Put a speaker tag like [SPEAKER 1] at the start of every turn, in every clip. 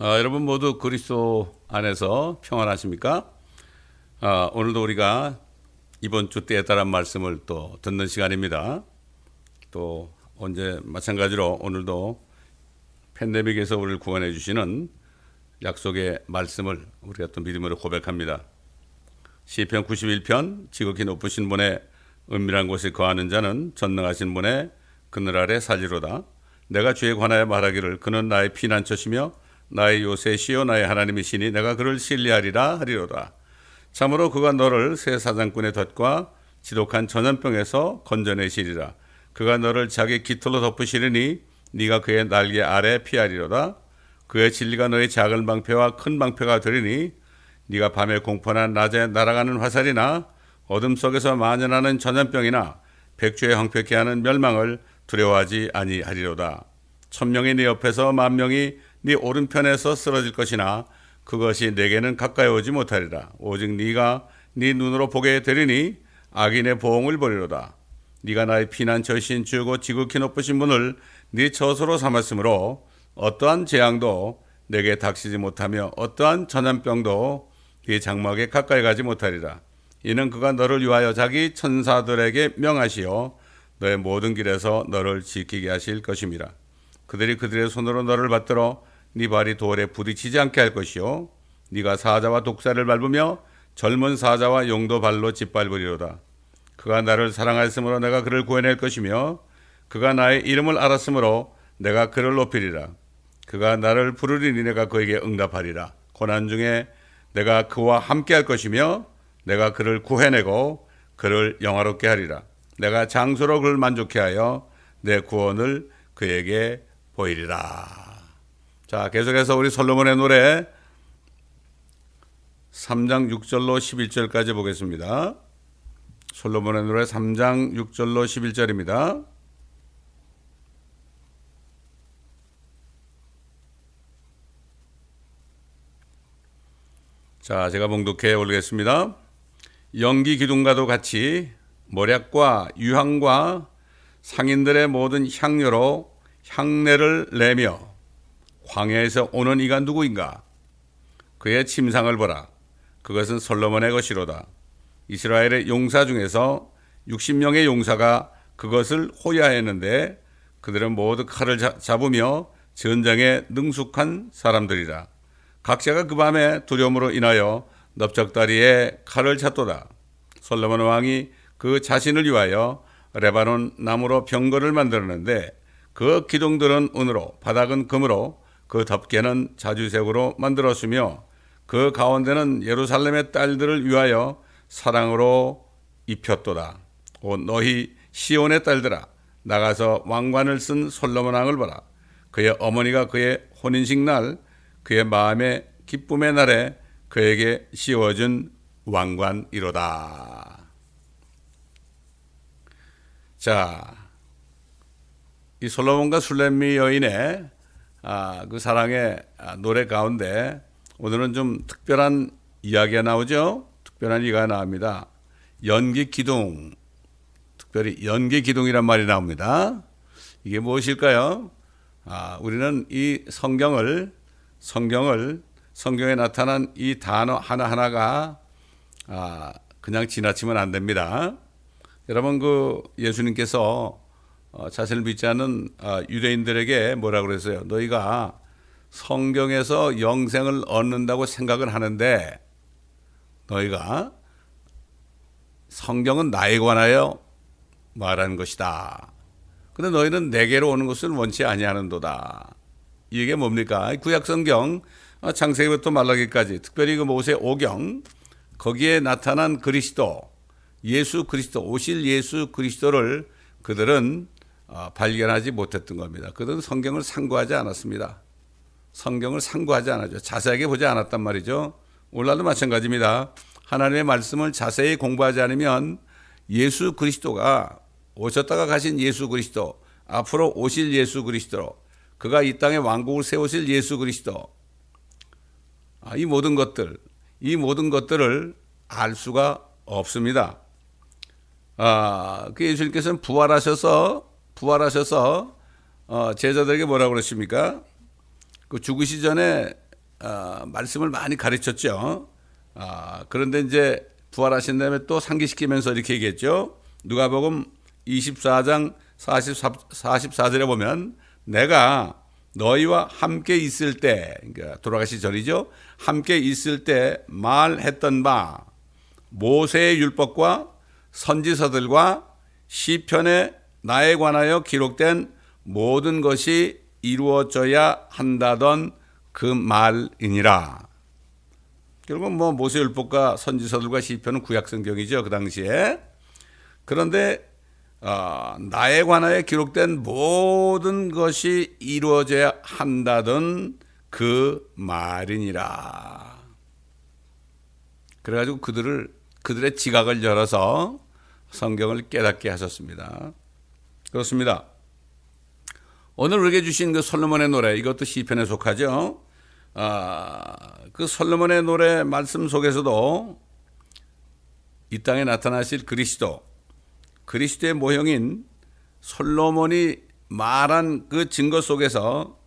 [SPEAKER 1] 여러분 모두 그리스도 안에서 평안하십니까? 오늘도 우리가 이번 주 때에 따른 말씀을 또 듣는 시간입니다. 또 언제 마찬가지로 오늘도 팬데믹에서 우리를 구원해 주시는 약속의 말씀을 우리가 또 믿음으로 고백합니다. 시편 91편 지극히 높으신 분의 은밀한 곳에 거하는 자는 전능하신 분의 그늘 아래 살리로다. 내가 주에 관하여 말하기를 그는 나의 피난처시며 나의 요새시요 나의 하나님이시니 내가 그를 신뢰하리라 하리로다. 참으로 그가 너를 새 사장꾼의 덫과 지독한 전염병에서 건져내시리라. 그가 너를 자기 깃털로 덮으시리니 네가 그의 날개 아래 피하리로다. 그의 진리가 너의 작은 방패와 큰 방패가 되리니 네가 밤에 공포나 낮에 날아가는 화살이나 어둠 속에서 만연하는 전염병이나 백주에 황폐케 하는 멸망을 두려워하지 아니하리로다. 1000명이 네 옆에서 10,000명이 네 오른편에서 쓰러질 것이나 그것이 내게는 가까이 오지 못하리라. 오직 네가 네 눈으로 보게 되리니 악인의 보응을 보리로다. 네가 나의 피난처이신 주고 지극히 높으신 분을 네 처소로 삼았으므로 어떠한 재앙도 내게 닥치지 못하며 어떠한 전염병도 네 장막에 가까이 가지 못하리라. 이는 그가 너를 위하여 자기 천사들에게 명하시어 너의 모든 길에서 너를 지키게 하실 것임이라. 그들이 그들의 손으로 너를 받들어 네 발이 돌에 부딪히지 않게 할 것이요 네가 사자와 독사를 밟으며 젊은 사자와 용도 발로 짓밟으리로다. 그가 나를 사랑하였으므로 내가 그를 구해낼 것이며 그가 나의 이름을 알았으므로 내가 그를 높이리라. 그가 나를 부르리니 내가 그에게 응답하리라. 고난 중에 내가 그와 함께 할 것이며 내가 그를 구해내고 그를 영화롭게 하리라. 내가 장수로 그를 만족케 하여 내 구원을 그에게 보이리라. 자, 계속해서 우리 솔로몬의 노래 3장 6절로 11절까지 보겠습니다. 솔로몬의 노래 3장 6절로 11절입니다. 자, 제가 봉독해 올리겠습니다. 연기 기둥과도 같이 모략과 유향과 상인들의 모든 향료로 향내를 내며 광야에서 오는 이가 누구인가? 그의 침상을 보라. 그것은 솔로몬의 것이로다. 이스라엘의 용사 중에서 60명의 용사가 그것을 호야했는데 그들은 모두 칼을 잡으며 전쟁에 능숙한 사람들이라. 각자가 그 밤에 두려움으로 인하여 넓적다리에 칼을 찼도다. 솔로몬 왕이 그 자신을 위하여 레바논 나무로 병거를 만들었는데 그 기둥들은 은으로 바닥은 금으로 그 덮개는 자주색으로 만들었으며 그 가운데는 예루살렘의 딸들을 위하여 사랑으로 입혔도다. 오 너희 시온의 딸들아 나가서 왕관을 쓴 솔로몬 왕을 보라. 그의 어머니가 그의 혼인식 날 그의 마음의 기쁨의 날에 그에게 씌워준 왕관이로다. 자, 이 솔로몬과 술렘미 여인의 그 사랑의 노래 가운데 오늘은 좀 특별한 이야기가 나오죠. 특별한 이야기가 나옵니다. 연기 기둥, 특별히 연기 기둥이란 말이 나옵니다. 이게 무엇일까요? 우리는 이 성경에 나타난 이 단어 하나하나가 그냥 지나치면 안 됩니다. 여러분 그 예수님께서 자신을 믿지 않는 유대인들에게 뭐라고 그랬어요? 너희가 성경에서 영생을 얻는다고 생각을 하는데 너희가 성경은 나에 관하여 말하는 것이다. 그런데 너희는 내게로 오는 것을 원치 아니하는도다. 이게 뭡니까? 구약성경 창세기부터 말라기까지 특별히 그 모세 오경 거기에 나타난 그리스도 예수 그리스도 오실 예수 그리스도를 그들은 발견하지 못했던 겁니다. 그들은 성경을 상고하지 않았습니다. 성경을 상고하지 않았죠. 자세하게 보지 않았단 말이죠. 오늘날도 마찬가지입니다. 하나님의 말씀을 자세히 공부하지 않으면 예수 그리스도가 오셨다가 가신 예수 그리스도, 앞으로 오실 예수 그리스도, 그가 이 땅에 왕국을 세우실 예수 그리스도, 이 모든 것들을 알 수가 없습니다. 그 예수님께서는 부활하셔서 제자들에게 뭐라고 그러십니까? 그 죽으시 전에 말씀을 많이 가르쳤죠. 그런데 이제 부활하신 다음에 또 상기시키면서 이렇게 얘기했죠. 누가복음 24장 44절에 보면 내가 너희와 함께 있을 때, 그러니까 돌아가시 전이죠. 함께 있을 때 말했던 바 모세의 율법과 선지서들과 시편에 나에 관하여 기록된 모든 것이 이루어져야 한다던 그 말이니라. 결국 뭐 모세율법과 선지서들과 시편은 구약성경이죠, 그 당시에. 그런데 나에 관하여 기록된 모든 것이 이루어져야 한다던 그 말이니라. 그래가지고 그들의 지각을 열어서 성경을 깨닫게 하셨습니다. 그렇습니다. 오늘 우리에게 주신 그 솔로몬의 노래, 이것도 시편에 속하죠. 그 솔로몬의 노래 말씀 속에서도 이 땅에 나타나실 그리스도의 모형인 솔로몬이 말한 그 증거 속에서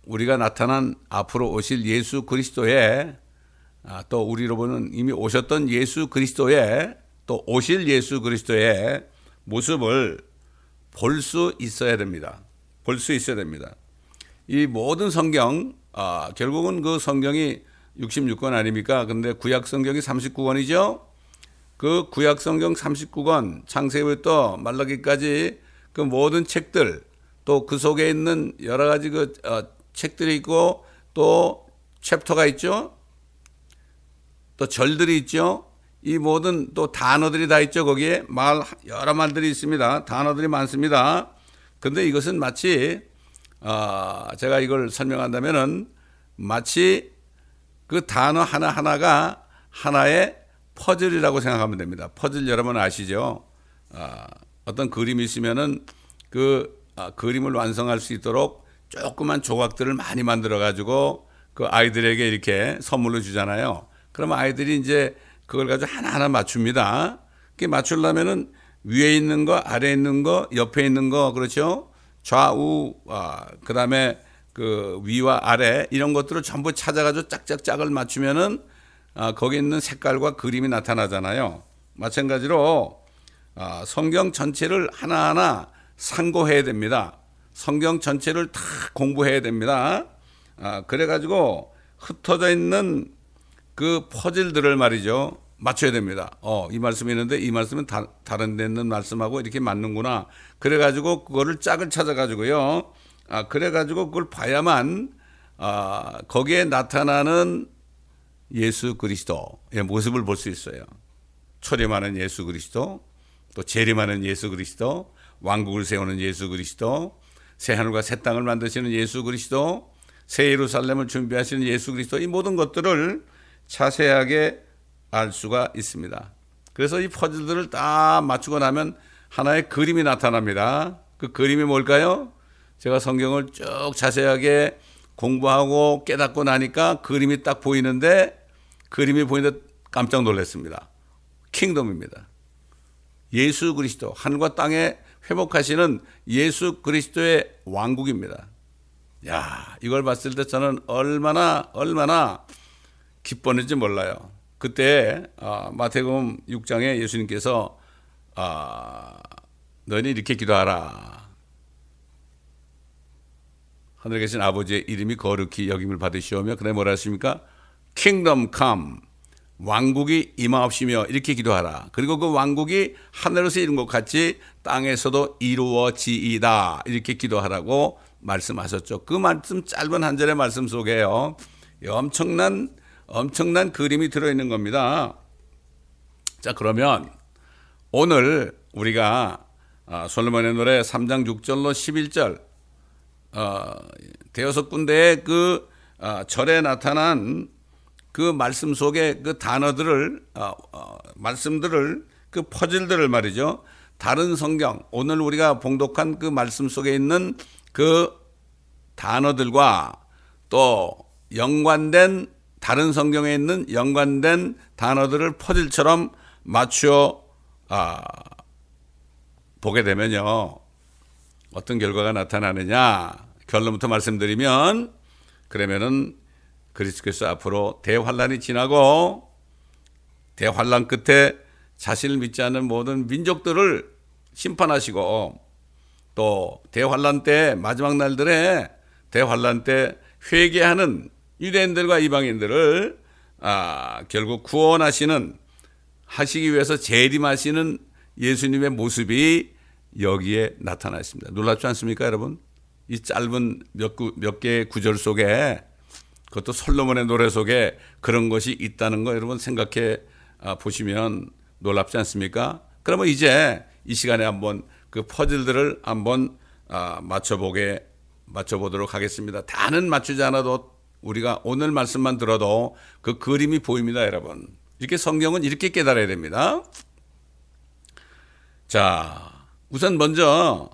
[SPEAKER 1] 우리가 나타난 앞으로 오실 예수 그리스도의 또 우리로 보는 이미 오셨던 예수 그리스도의 또 오실 예수 그리스도의 모습을 볼 수 있어야 됩니다. 볼 수 있어야 됩니다. 이 모든 성경, 결국은 그 성경이 66권 아닙니까? 근데 구약 성경이 39권이죠? 그 구약 성경 39권, 창세기부터 말라기까지 그 모든 책들, 또 그 속에 있는 여러 가지 그 책들이 있고, 또 챕터가 있죠? 또 절들이 있죠? 이 모든 또 단어들이 다 있죠? 거기에 여러 말들이 있습니다. 단어들이 많습니다. 근데 이것은 마치 제가 이걸 설명한다면은 마치 그 단어 하나하나가 하나의 퍼즐이라고 생각하면 됩니다. 퍼즐 여러분 아시죠? 어떤 그림이 있으면은 그 그림을 완성할 수 있도록 조그만 조각들을 많이 만들어 가지고 그 아이들에게 이렇게 선물로 주잖아요. 그러면 아이들이 이제 그걸 가지고 하나하나 맞춥니다. 그게 맞추려면은 위에 있는 거, 아래에 있는 거, 옆에 있는 거, 그렇죠? 좌우, 그 다음에 그 위와 아래 이런 것들을 전부 찾아가지고 짝짝짝을 맞추면은 거기 있는 색깔과 그림이 나타나잖아요. 마찬가지로 성경 전체를 하나하나 상고해야 됩니다. 성경 전체를 다 공부해야 됩니다. 그래가지고 흩어져 있는 그 퍼즐들을 말이죠. 맞춰야 됩니다. 이 말씀이 있는데 이 말씀은 다른 데 있는 말씀하고 이렇게 맞는구나. 그래가지고 그거를 짝을 찾아가지고요. 그래가지고 그걸 봐야만 거기에 나타나는 예수 그리스도의 모습을 볼 수 있어요. 초림하는 예수 그리스도, 또 재림하는 예수 그리스도, 왕국을 세우는 예수 그리스도, 새 하늘과 새 땅을 만드시는 예수 그리스도, 새 예루살렘을 준비하시는 예수 그리스도, 이 모든 것들을 자세하게 알 수가 있습니다. 그래서 이 퍼즐들을 다 맞추고 나면 하나의 그림이 나타납니다. 그 그림이 뭘까요? 제가 성경을 쭉 자세하게 공부하고 깨닫고 나니까 그림이 딱 보이는데, 그림이 보이는데 깜짝 놀랐습니다. 킹덤입니다. 예수 그리스도, 하늘과 땅에 회복하시는 예수 그리스도의 왕국입니다. 야, 이걸 봤을 때 저는 얼마나 기뻤는지 몰라요. 그때 마태복음 6장에 예수님께서 너희는 이렇게 기도하라. 하늘에 계신 아버지의 이름이 거룩히 여김을 받으시오며, 그다음에 뭐라 하십니까? Kingdom come, 왕국이 임하옵시며, 이렇게 기도하라. 그리고 그 왕국이 하늘에서 이룬 것 같이 땅에서도 이루어지이다, 이렇게 기도하라고 말씀하셨죠. 그 말씀, 짧은 한 절의 말씀 속에요, 엄청난 그림이 들어있는 겁니다. 자, 그러면 오늘 우리가 솔로몬의 노래 3장 6절로 11절 대여섯 군데의 그 절에 나타난 그 말씀 속에 그 단어들을 말씀들을, 그 퍼즐들을 말이죠, 다른 성경, 오늘 우리가 봉독한 그 말씀 속에 있는 그 단어들과 또 연관된, 다른 성경에 있는 연관된 단어들을 퍼즐처럼 맞추어 보게 되면요, 어떤 결과가 나타나느냐, 결론부터 말씀드리면, 그러면은 그리스도께서 앞으로 대환란이 지나고 대환란 끝에 자신을 믿지 않는 모든 민족들을 심판하시고 또 대환란 때 마지막 날들에 대환란 때 회개하는 유대인들과 이방인들을 결국 구원하시는 하시기 위해서 재림하시는 예수님의 모습이 여기에 나타나 있습니다. 놀랍지 않습니까, 여러분? 이 짧은 몇 개의 구절 속에 그것도 솔로몬의 노래 속에 그런 것이 있다는 거 여러분 생각해 보시면 놀랍지 않습니까? 그러면 이제 이 시간에 한번 그 퍼즐들을 한번 맞춰보도록 하겠습니다. 다는 맞추지 않아도 우리가 오늘 말씀만 들어도 그 그림이 보입니다, 여러분. 이렇게 성경은 이렇게 깨달아야 됩니다. 자, 우선 먼저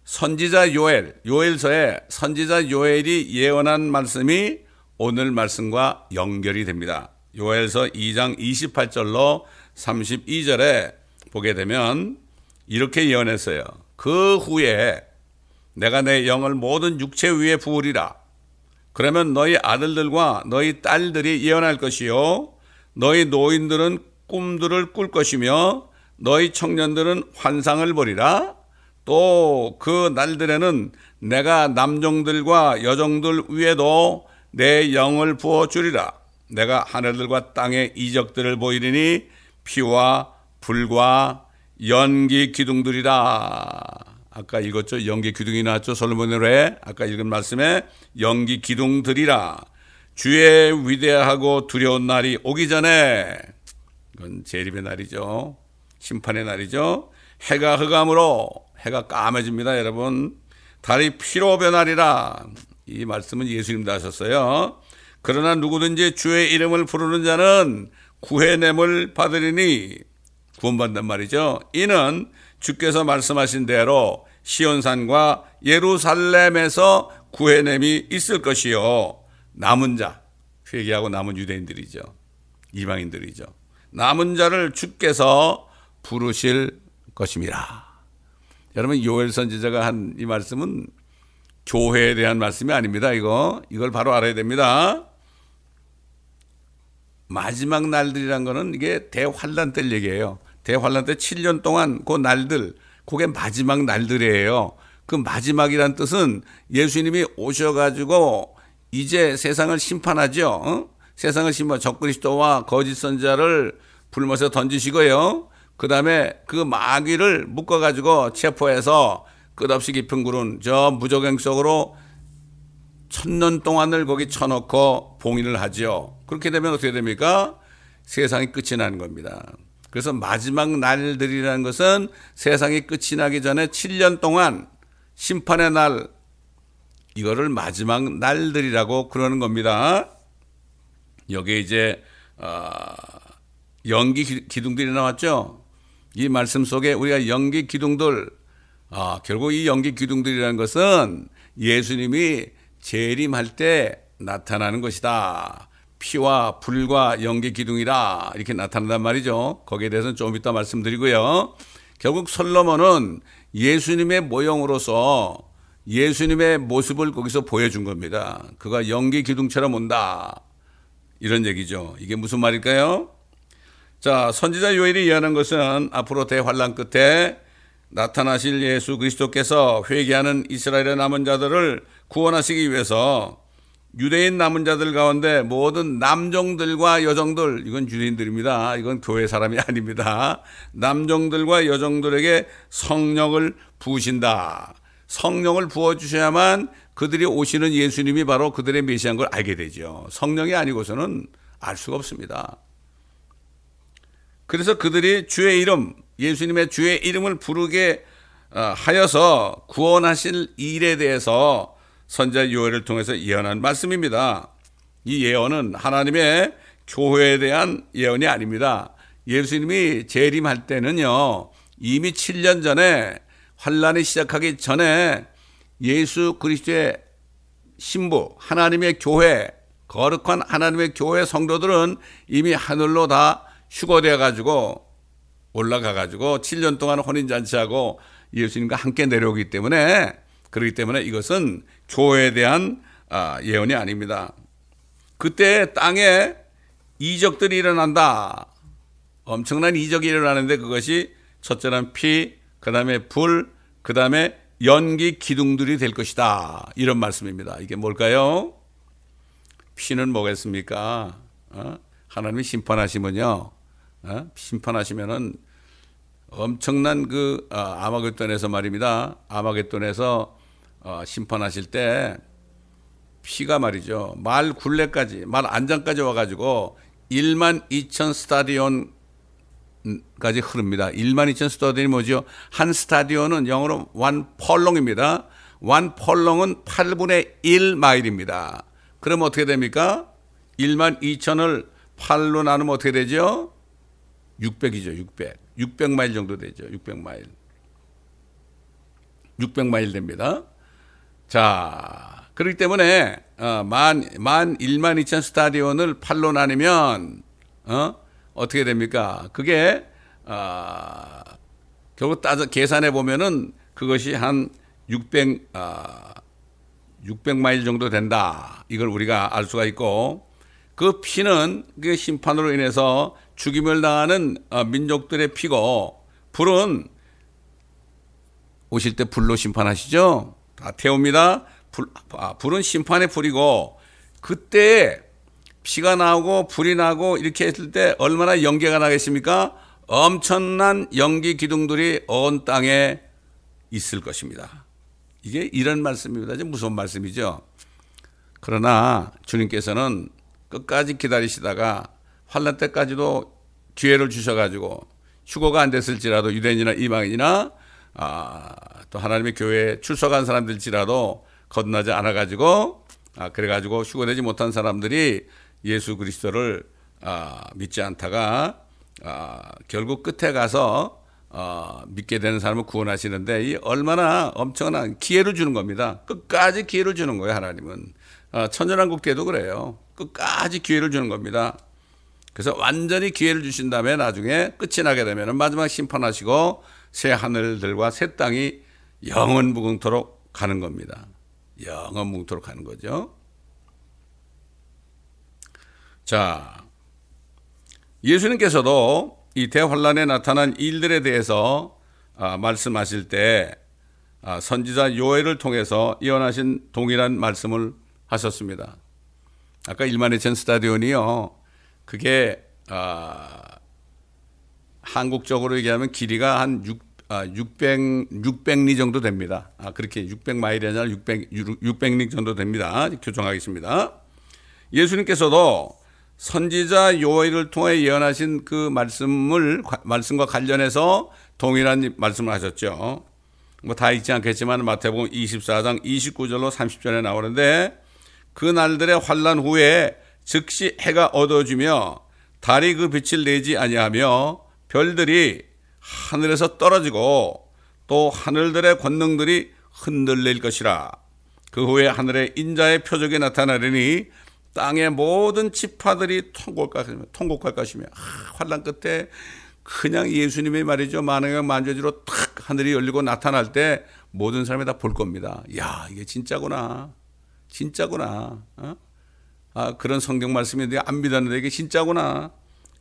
[SPEAKER 1] 선지자 요엘서에 선지자 요엘이 예언한 말씀이 오늘 말씀과 연결이 됩니다. 요엘서 2장 28절로 32절에 보게 되면 이렇게 예언했어요. 그 후에 내가 내 영을 모든 육체 위에 부으리라. 그러면 너희 아들들과 너희 딸들이 예언할 것이요 너희 노인들은 꿈들을 꿀 것이며 너희 청년들은 환상을 보리라. 또 그 날들에는 내가 남종들과 여종들 위에도 내 영을 부어주리라. 내가 하늘들과 땅의 이적들을 보이리니 피와 불과 연기 기둥들이라. 아까 읽었죠? 연기 기둥이 나왔죠? 솔로몬의 노래 아까 읽은 말씀에 연기 기둥들이라. 주의 위대하고 두려운 날이 오기 전에, 이건 재림의 날이죠. 심판의 날이죠. 해가 흑암으로, 해가 까매집니다, 여러분. 달이 피로 변하리라. 이 말씀은 예수님도 하셨어요. 그러나 누구든지 주의 이름을 부르는 자는 구해냄을 받으리니, 구원받는 말이죠. 이는 주께서 말씀하신 대로 시온산과 예루살렘에서 구해냄이 있을 것이요 남은 자, 회개하고 남은 유대인들이죠. 이방인들이죠. 남은 자를 주께서 부르실 것임이라. 여러분, 요엘 선지자가 한 이 말씀은 교회에 대한 말씀이 아닙니다. 이걸 바로 알아야 됩니다. 마지막 날들이란 거는 이게 대환란 때 얘기예요. 대환란 때 7년 동안 그 날들, 그게 마지막 날들이에요. 그 마지막이란 뜻은 예수님이 오셔가지고 이제 세상을 심판하죠. 세상을 심판, 적그리스도와 거짓 선지자를 불못에 던지시고요. 그 다음에 그 마귀를 묶어가지고 체포해서 끝없이 깊은 구름, 저 무저갱 속으로 1000년 동안을 거기 쳐놓고 봉인을 하죠. 그렇게 되면 어떻게 됩니까? 세상이 끝이 나는 겁니다. 그래서 마지막 날들이라는 것은 세상이 끝이 나기 전에 7년 동안 심판의 날, 이거를 마지막 날들이라고 그러는 겁니다. 여기에 이제 연기 기둥들이 나왔죠. 이 말씀 속에 우리가 연기 기둥들, 결국 이 연기 기둥들이라는 것은 예수님이 재림할 때 나타나는 것이다. 피와 불과 연기 기둥이라 이렇게 나타난단 말이죠. 거기에 대해서는 좀 이따 말씀드리고요. 결국 솔로몬은 예수님의 모형으로서 예수님의 모습을 거기서 보여준 겁니다. 그가 연기 기둥처럼 온다, 이런 얘기죠. 이게 무슨 말일까요? 자, 선지자 요엘이 예언한 것은 앞으로 대환란 끝에 나타나실 예수 그리스도께서 회개하는 이스라엘의 남은 자들을 구원하시기 위해서 유대인 남은 자들 가운데 모든 남종들과 여종들, 이건 유대인들입니다. 이건 교회 사람이 아닙니다. 남종들과 여종들에게 성령을 부으신다. 성령을 부어주셔야만 그들이 오시는 예수님이 바로 그들의 메시아인 걸 알게 되죠. 성령이 아니고서는 알 수가 없습니다. 그래서 그들이 주의 이름, 예수님의 주의 이름을 부르게 하여서 구원하실 일에 대해서 선지자 요엘을 통해서 예언한 말씀입니다. 이 예언은 하나님의 교회에 대한 예언이 아닙니다. 예수님이 재림할 때는요, 이미 7년 전에 환란이 시작하기 전에 예수 그리스도의 신부, 하나님의 교회, 거룩한 하나님의 교회 성도들은 이미 하늘로 다 휴거되어 가지고 올라가 가지고 7년 동안 혼인잔치하고 예수님과 함께 내려오기 때문에, 그렇기 때문에 이것은 교회에 대한 예언이 아닙니다. 그때 땅에 이적들이 일어난다. 엄청난 이적이 일어나는데 그것이 첫째는 피, 그 다음에 불, 그 다음에 연기 기둥들이 될 것이다. 이런 말씀입니다. 이게 뭘까요? 피는 뭐겠습니까? 하나님이 심판하시면요. 심판하시면은 엄청난 그 아마겟돈에서 말입니다. 아마겟돈에서 심판하실 때 피가 말이죠. 말 굴레까지, 말 안장까지 와가지고 12,000 스타디온까지 흐릅니다. 12,000 스타디온이 뭐죠? 한 스타디온은 영어로 one 펄롱입니다. one 펄롱은 8분의 1마일입니다. 그럼 어떻게 됩니까? 12,000을 8로 나누면 어떻게 되죠? 600이죠. 600마일 정도 되죠. 600마일. 600마일 됩니다. 자, 그렇기 때문에 12,000 스타디온을 8로 나누면 어떻게 됩니까? 그게 결국 계산해 보면은 그것이 한 600마일 정도 된다. 이걸 우리가 알 수가 있고, 그 피는 그 심판으로 인해서 죽임을 당하는 민족들의 피고, 불은 오실 때 불로 심판하시죠. 다 태웁니다. 불은 심판의 불이고, 그때 피가 나오고 불이 나고 이렇게 했을 때 얼마나 연기가 나겠습니까? 엄청난 연기 기둥들이 온 땅에 있을 것입니다. 이게 이런 말씀입니다. 좀 무서운 말씀이죠. 그러나 주님께서는 끝까지 기다리시다가 환난 때까지도 기회를 주셔가지고 휴거가 안 됐을지라도 유대인이나 이방인이나 또 하나님의 교회에 출석한 사람들일지라도 거듭나지 않아가지고 그래가지고 휴거되지 못한 사람들이 예수 그리스도를 믿지 않다가 결국 끝에 가서 믿게 되는 사람을 구원하시는데, 이 얼마나 엄청난 기회를 주는 겁니다. 끝까지 기회를 주는 거예요. 하나님은 천년왕국 때도 그래요. 끝까지 기회를 주는 겁니다. 그래서 완전히 기회를 주신 다음에 나중에 끝이 나게 되면 마지막 심판하시고 새 하늘들과 새 땅이 영원 무궁토록 가는 겁니다. 영원 무궁토록 가는 거죠. 자, 예수님께서도 이 대환란에 나타난 일들에 대해서 말씀하실 때 선지자 요엘을 통해서 예언하신 동일한 말씀을 하셨습니다. 아까 12,000 스타디온이요, 그게 한국적으로 얘기하면 길이가 한 600리 정도 됩니다. 그렇게 600마일이 아니라 600리 정도 됩니다. 교정하겠습니다. 예수님께서도 선지자 요엘을 통해 예언하신 그 말씀과 관련해서 동일한 말씀을 하셨죠. 뭐 다 읽지 않겠지만 마태복음 24장 29절로 30절에 나오는데, 그 날들의 환난 후에 즉시 해가 어두워지며 달이 그 빛을 내지 아니하며 별들이 하늘에서 떨어지고 또 하늘들의 권능들이 흔들릴 것이라. 그 후에 하늘에 인자의 표적이 나타나리니 땅의 모든 지파들이 통곡할 것이며, 환난 끝에 그냥 예수님의 말이죠, 만왕의 만주지로 탁 하늘이 열리고 나타날 때 모든 사람이 다 볼 겁니다. 야, 이게 진짜구나. 그런 성경 말씀인데 안 믿었는데 이게 진짜구나.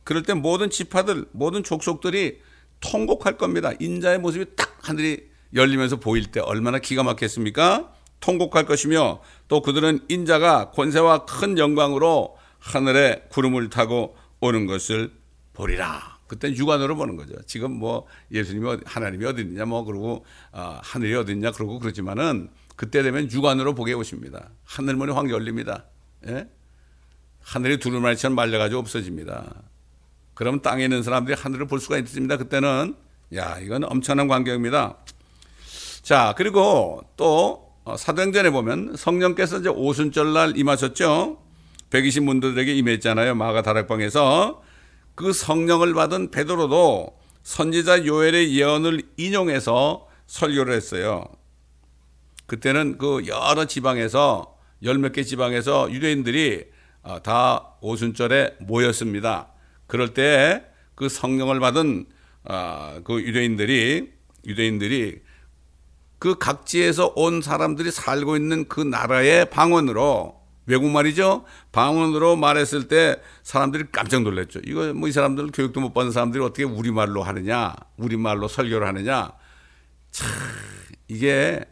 [SPEAKER 1] 그럴 때 모든 지파들, 모든 족속들이 통곡할 겁니다. 인자의 모습이 딱 하늘이 열리면서 보일 때 얼마나 기가 막혔습니까? 통곡할 것이며, 또 그들은 인자가 권세와 큰 영광으로 하늘에 구름을 타고 오는 것을 보리라. 그때 육안으로 보는 거죠. 지금 뭐 예수님이 하나님이 어디 있느냐 뭐 그러고 하늘이 어디 있냐 그러고 그러지만은, 그때 되면 육안으로 보게 오십니다. 하늘문이 확 열립니다. 예? 하늘이 두루마리처럼 말려가지고 없어집니다. 그럼 땅에 있는 사람들이 하늘을 볼 수가 있습니다. 그때는 이건 엄청난 광경입니다. 자, 그리고 또 사도행전에 보면 성령께서 이제 오순절날 임하셨죠. 120문들에게 임했잖아요. 마가 다락방에서. 그 성령을 받은 베드로도 선지자 요엘의 예언을 인용해서 설교를 했어요. 그때는 그 여러 지방에서, 열 몇 개 지방에서 유대인들이 다 오순절에 모였습니다. 그럴 때 그 성령을 받은 그 유대인들이 그 각지에서 온 사람들이 살고 있는 그 나라의 방언으로 외국말이죠. 방언으로 말했을 때 사람들이 깜짝 놀랐죠. 이거 뭐 이 사람들 교육도 못 받은 사람들이 어떻게 우리말로 하느냐, 우리말로 설교를 하느냐. 참 이게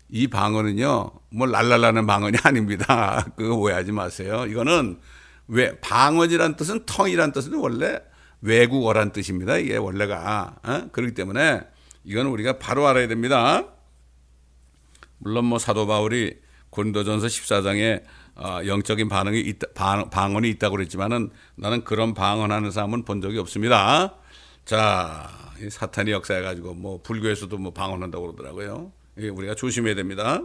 [SPEAKER 1] 이 방언은요, 뭐 랄랄라는 방언이 아닙니다. 그거 오해하지 마세요. 이거는 왜 방언이란 뜻은 텅이란 뜻은 원래 외국어란 뜻입니다. 이게 원래가 그렇기 때문에 이건 우리가 바로 알아야 됩니다. 물론 뭐 사도 바울이 고린도전서 14장에 영적인 방언이 있다고 그랬지만은 나는 그런 방언하는 사람은 본 적이 없습니다. 자, 이 사탄이 역사해가지고 뭐 불교에서도 뭐 방언한다고 그러더라고요. 이게 우리가 조심해야 됩니다.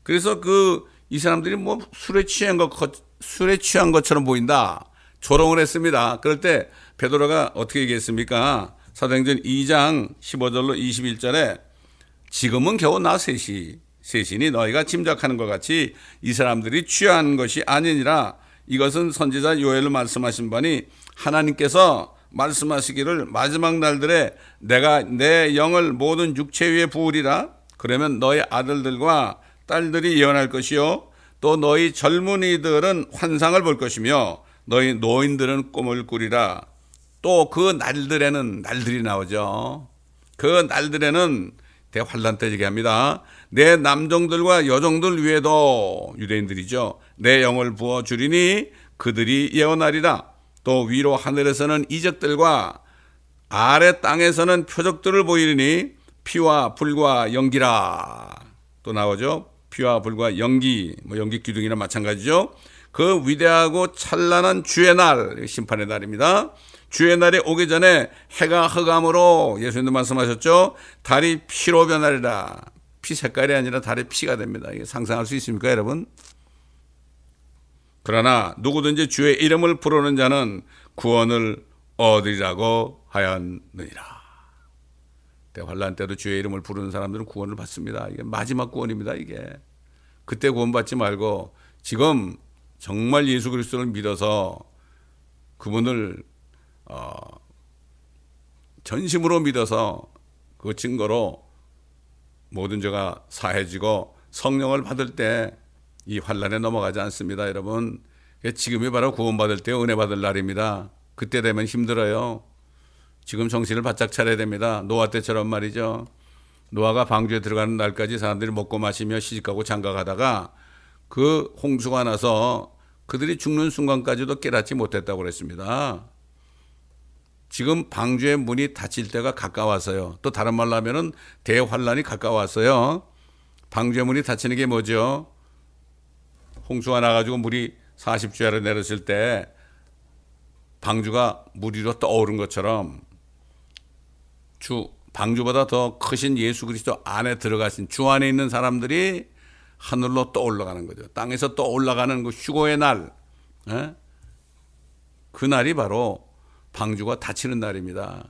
[SPEAKER 1] 그래서 이 사람들이 뭐 술에 취한 것처럼 보인다. 조롱을 했습니다. 그럴 때 베드로가 어떻게 얘기했습니까? 사도행전 2장 15절로 21절에 지금은 겨우 나 셋이니 너희가 짐작하는 것 같이 이 사람들이 취한 것이 아니니라. 이것은 선지자 요엘로 말씀하신 바니 하나님께서 말씀하시기를 마지막 날들에 내가 내 영을 모든 육체 위에 부으리라. 그러면 너희 아들들과 딸들이 예언할 것이요 또 너희 젊은이들은 환상을 볼 것이며 너희 노인들은 꿈을 꾸리라. 또 그 날들에는 날들이 나오죠. 그 날들에는 대환란 때 얘기합니다. 내 남종들과 여종들 위에도 유대인들이죠. 내 영을 부어 주리니 그들이 예언하리라. 또 위로 하늘에서는 이적들과 아래 땅에서는 표적들을 보이리니 피와 불과 연기라. 또 나오죠. 피와 불과 연기, 뭐 연기 기둥이나 마찬가지죠. 그 위대하고 찬란한 주의 날, 심판의 날입니다. 주의 날이 오기 전에 해가 흑암으로 예수님도 말씀하셨죠. 달이 피로 변하리라. 피 색깔이 아니라 달이 피가 됩니다. 이게 상상할 수 있습니까, 여러분? 그러나 누구든지 주의 이름을 부르는 자는 구원을 얻으리라고 하였느니라. 대환란 때도 주의 이름을 부르는 사람들은 구원을 받습니다. 이게 마지막 구원입니다. 이게 그때 구원받지 말고 지금 정말 예수 그리스도를 믿어서 그분을 전심으로 믿어서 그 증거로 모든 죄가 사해지고 성령을 받을 때 이 환란에 넘어가지 않습니다, 여러분. 지금이 바로 구원받을 때 은혜 받을 날입니다. 그때 되면 힘들어요. 지금 정신을 바짝 차려야 됩니다. 노아 때처럼 말이죠. 노아가 방주에 들어가는 날까지 사람들이 먹고 마시며 시집가고 장가가다가 그 홍수가 나서 그들이 죽는 순간까지도 깨닫지 못했다고 그랬습니다. 지금 방주의 문이 닫힐 때가 가까웠어요. 또 다른 말로 하면은 대환란이 가까웠어요. 방주의 문이 닫히는 게 뭐죠? 홍수가 나가지고 물이 40주야로 내렸을 때 방주가 물 위로 떠오른 것처럼 방주보다 더 크신 예수 그리스도 안에 들어가신 주 안에 있는 사람들이 하늘로 떠올라가는 거죠. 땅에서 떠올라가는 그 휴거의 날, 그 날이 바로 방주가 닫히는 날입니다.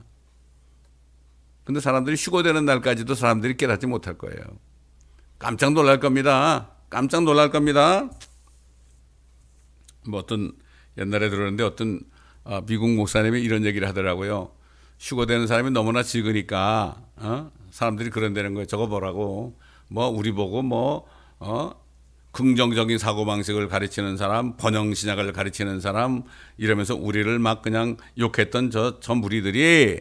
[SPEAKER 1] 근데 사람들이 휴거되는 날까지도 사람들이 깨닫지 못할 거예요. 깜짝 놀랄 겁니다. 깜짝 놀랄 겁니다. 뭐 어떤 옛날에 들었는데 어떤 미국 목사님이 이런 얘기를 하더라고요. 휴거되는 사람이 너무나 적으니까 사람들이 그런다는 거예요. 저거 보라고. 뭐 우리 보고 뭐 긍정적인 사고방식을 가르치는 사람, 번영신약을 가르치는 사람 이러면서 우리를 막 그냥 욕했던 저 무리들이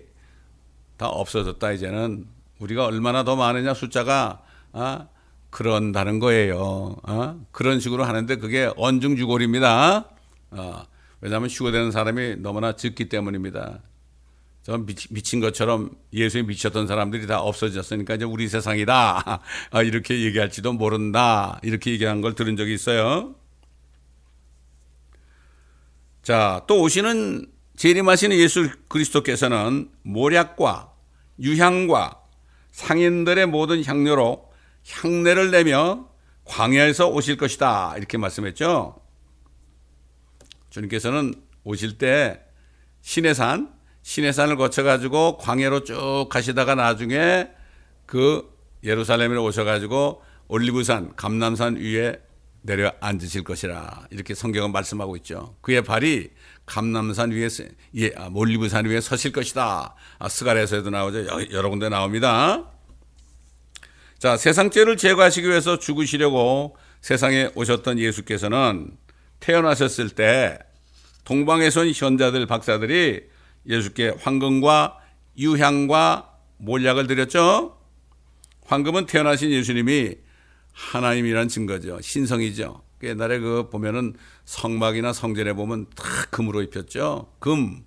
[SPEAKER 1] 다 없어졌다. 이제는 우리가 얼마나 더 많으냐 숫자가 그런다는 거예요. 그런 식으로 하는데 그게 언중주골입니다. 왜냐하면 휴거되는 사람이 너무나 적기 때문입니다. 저 미친 것처럼 예수에 미쳤던 사람들이 다 없어졌으니까 이제 우리 세상이다. 이렇게 얘기할지도 모른다. 이렇게 얘기한 걸 들은 적이 있어요. 자, 또 오시는 재림하시는 예수 그리스도께서는 모략과 유향과 상인들의 모든 향료로 향내를 내며 광야에서 오실 것이다. 이렇게 말씀했죠. 주님께서는 오실 때 시내산을 거쳐가지고 광야로 쭉 가시다가 나중에 그 예루살렘으로 오셔가지고 올리브산, 감람산 위에 내려 앉으실 것이라. 이렇게 성경은 말씀하고 있죠. 그의 발이 감람산 위에, 올리브산 위에 서실 것이다. 스가랴서에도 나오죠. 여러 군데 나옵니다. 자, 세상 죄를 제거하시기 위해서 죽으시려고 세상에 오셨던 예수께서는 태어나셨을 때 동방에서 온 현자들, 박사들이 예수께 황금과 유향과 몰약을 드렸죠. 황금은 태어나신 예수님이 하나님이란 증거죠. 신성이죠. 옛날에 보면은 성막이나 성전에 보면 다 금으로 입혔죠. 금,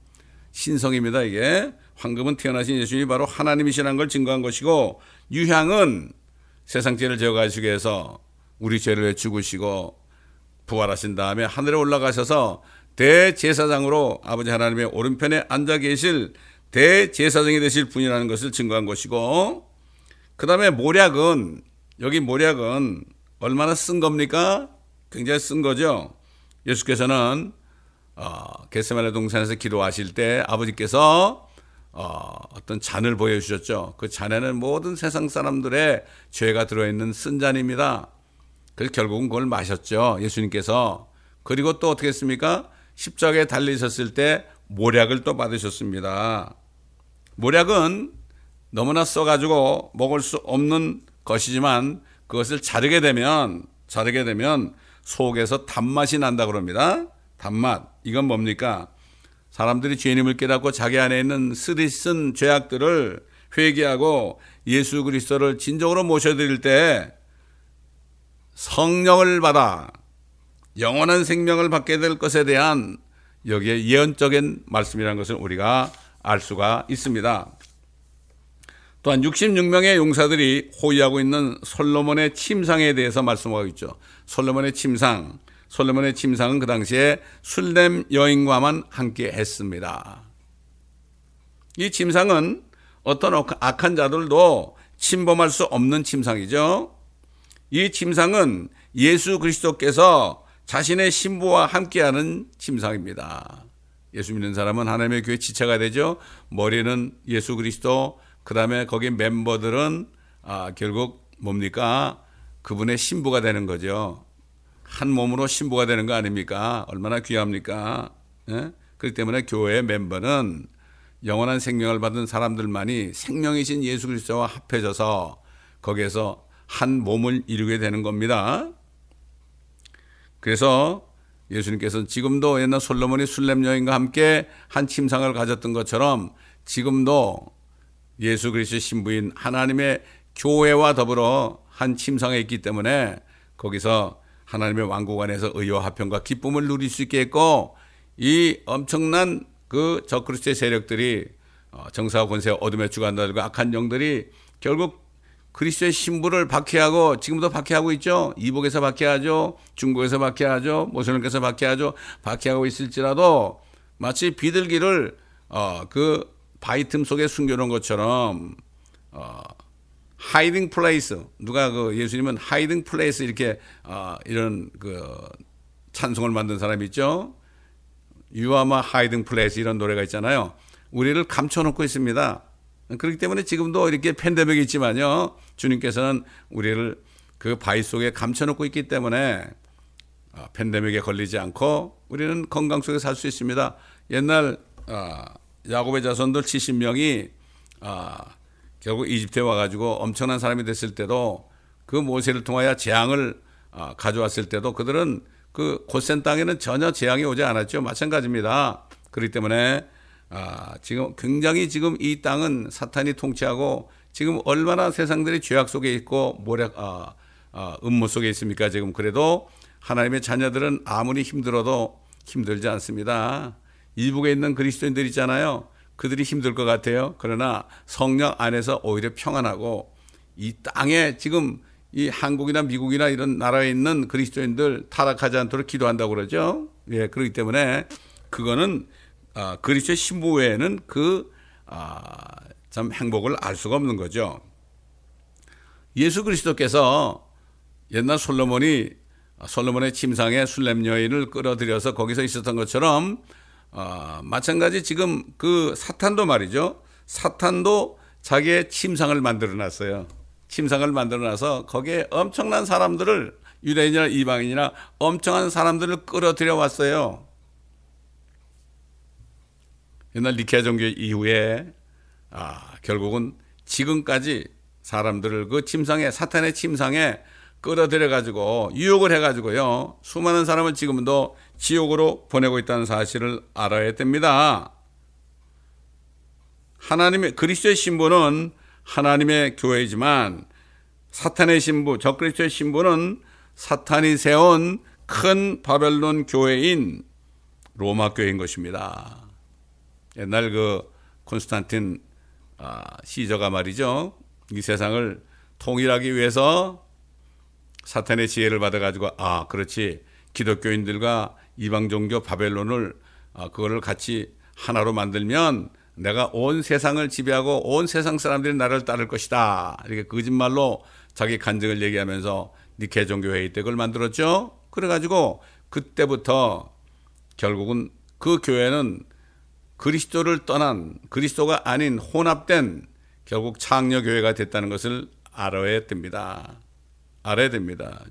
[SPEAKER 1] 신성입니다. 이게 황금은 태어나신 예수님이 바로 하나님이시라는 걸 증거한 것이고, 유향은 세상 죄를 제어하시기 위해서 우리 죄를 죽으시고 부활하신 다음에 하늘에 올라가셔서 대제사장으로 아버지 하나님의 오른편에 앉아 계실 대제사장이 되실 분이라는 것을 증거한 것이고, 그 다음에 모략은, 여기 모략은 얼마나 쓴 겁니까? 굉장히 쓴 거죠. 예수께서는 겟세마네 동산에서 기도하실 때 아버지께서 어떤 잔을 보여주셨죠. 그 잔에는 모든 세상 사람들의 죄가 들어있는 쓴 잔입니다. 그래서 결국은 그걸 마셨죠, 예수님께서. 그리고 또 어떻게 했습니까? 십자가에 달리셨을 때 모략을 또 받으셨습니다. 모략은 너무나 써가지고 먹을 수 없는 것이지만 그것을 자르게 되면 속에서 단맛이 난다 그럽니다. 단맛. 이건 뭡니까? 사람들이 죄인임을 깨닫고 자기 안에 있는 쓰디쓴 죄악들을 회개하고 예수 그리스도를 진정으로 모셔드릴 때 성령을 받아 영원한 생명을 받게 될 것에 대한 여기에 예언적인 말씀이라는 것을 우리가 알 수가 있습니다. 또한 66명의 용사들이 호위하고 있는 솔로몬의 침상에 대해서 말씀하고 있죠. 솔로몬의 침상은 그 당시에 술렘 여인과만 함께 했습니다. 이 침상은 어떤 악한 자들도 침범할 수 없는 침상이죠. 이 침상은 예수 그리스도께서 자신의 신부와 함께하는 침상입니다. 예수 믿는 사람은 하나님의 교회 지체가 되죠. 머리는 예수 그리스도, 그 다음에 거기 멤버들은 결국 뭡니까? 그분의 신부가 되는 거죠. 한 몸으로 신부가 되는 거 아닙니까? 얼마나 귀합니까? 예? 그렇기 때문에 교회의 멤버는 영원한 생명을 받은 사람들만이 생명이신 예수 그리스도와 합해져서 거기에서 한 몸을 이루게 되는 겁니다. 그래서 예수님께서는 지금도 옛날 솔로몬이 술렘 여인과 함께 한 침상을 가졌던 것처럼 지금도 예수 그리스도의 신부인 하나님의 교회와 더불어 한 침상에 있기 때문에 거기서 하나님의 왕국 안에서 의와 화평과 기쁨을 누릴 수 있게 했고, 이 엄청난 그 적그리스도의 세력들이 정사와 권세와 어둠의 주관자들과 악한 영들이 결국 그리스도의 신부를 박해하고, 지금도 박해하고 있죠. 이복에서 박해하죠. 중국에서 박해하죠. 모슬림께서 박해하죠. 박해하고 있을지라도 마치 비둘기를 그 바위 틈 속에 숨겨놓은 것처럼 하이딩 플레이스, 누가 예수님은 하이딩 플레이스 이렇게 이런 찬송을 만든 사람이 있죠. You are my hiding place 이런 노래가 있잖아요. 우리를 감춰놓고 있습니다. 그렇기 때문에 지금도 이렇게 팬데믹이 있지만요, 주님께서는 우리를 그 바위 속에 감춰놓고 있기 때문에 팬데믹에 걸리지 않고 우리는 건강 속에 살 수 있습니다. 옛날 야곱의 자손들 70명이 결국 이집트에 와가지고 엄청난 사람이 됐을 때도 그 모세를 통하여 재앙을 가져왔을 때도 그들은 그 고센 땅에는 전혀 재앙이 오지 않았죠. 마찬가지입니다. 그렇기 때문에 지금 굉장히 지금 이 땅은 사탄이 통치하고 지금 얼마나 세상들이 죄악 속에 있고 음모 속에 있습니까? 지금 그래도 하나님의 자녀들은 아무리 힘들어도 힘들지 않습니다. 이북에 있는 그리스도인들 있잖아요. 그들이 힘들 것 같아요. 그러나 성령 안에서 오히려 평안하고, 이 땅에 지금 이 한국이나 미국이나 이런 나라에 있는 그리스도인들 타락하지 않도록 기도한다고 그러죠. 예, 그렇기 때문에 그거는 그리스도의 신부 외에는 참 행복을 알 수가 없는 거죠. 예수 그리스도께서 옛날 솔로몬의 침상에 술렘 여인을 끌어들여서 거기서 있었던 것처럼 마찬가지 지금 그 사탄도 말이죠. 사탄도 자기의 침상을 만들어 놨어요. 침상을 만들어 놔서 거기에 엄청난 사람들을, 유대인이나 이방인이나 엄청난 사람들을 끌어들여 왔어요. 옛날 니케아 종교 이후에 결국은 지금까지 사람들을 그 침상에, 사탄의 침상에 끌어들여 가지고 유혹을 해 가지고요, 수많은 사람을 지금도 지옥으로 보내고 있다는 사실을 알아야 됩니다. 하나님의 그리스도의 신부는 하나님의 교회이지만 사탄의 신부, 적그리스도의 신부는 사탄이 세운 큰 바벨론 교회인 로마 교회인 것입니다. 옛날 그 콘스탄틴 시저가 말이죠, 이 세상을 통일하기 위해서 사탄의 지혜를 받아가지고, 그렇지, 기독교인들과 이방 종교 바벨론을 그거를 같이 하나로 만들면 내가 온 세상을 지배하고 온 세상 사람들이 나를 따를 것이다, 이렇게 거짓말로 자기 간증을 얘기하면서 니케 종교회의 때 그걸 만들었죠. 그래가지고 그때부터 결국은 그 교회는 그리스도를 떠난, 그리스도가 아닌 혼합된 결국 창녀교회가 됐다는 것을 알아야 됩니다.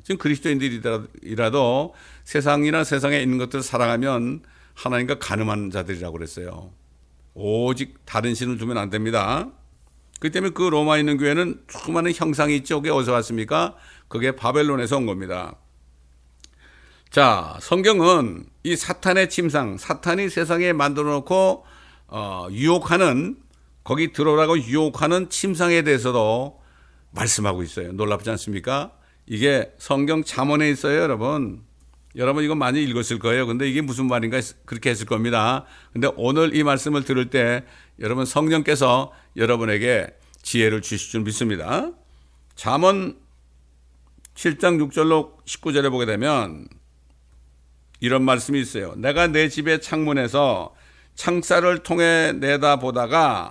[SPEAKER 1] 지금 그리스도인들이라도 세상이나 세상에 있는 것들을 사랑하면 하나님과 간음한 자들이라고 그랬어요. 오직 다른 신을 두면 안 됩니다. 그렇기 때문에 그 로마에 있는 교회는 수많은 형상이 있죠. 그게 어디서 왔습니까? 그게 바벨론에서 온 겁니다. 자, 성경은 이 사탄의 침상, 사탄이 세상에 만들어 놓고 유혹하는, 거기 들어오라고 유혹하는 침상에 대해서도 말씀하고 있어요. 놀랍지 않습니까? 이게 성경 잠언에 있어요, 여러분. 여러분 이거 많이 읽었을 거예요. 근데 이게 무슨 말인가 그렇게 했을 겁니다. 근데 오늘 이 말씀을 들을 때 여러분 성령께서 여러분에게 지혜를 주실 줄 믿습니다. 잠언 7장 6절로 19절에 보게 되면 이런 말씀이 있어요. 내가 내 집의 창문에서 창살을 통해 내다보다가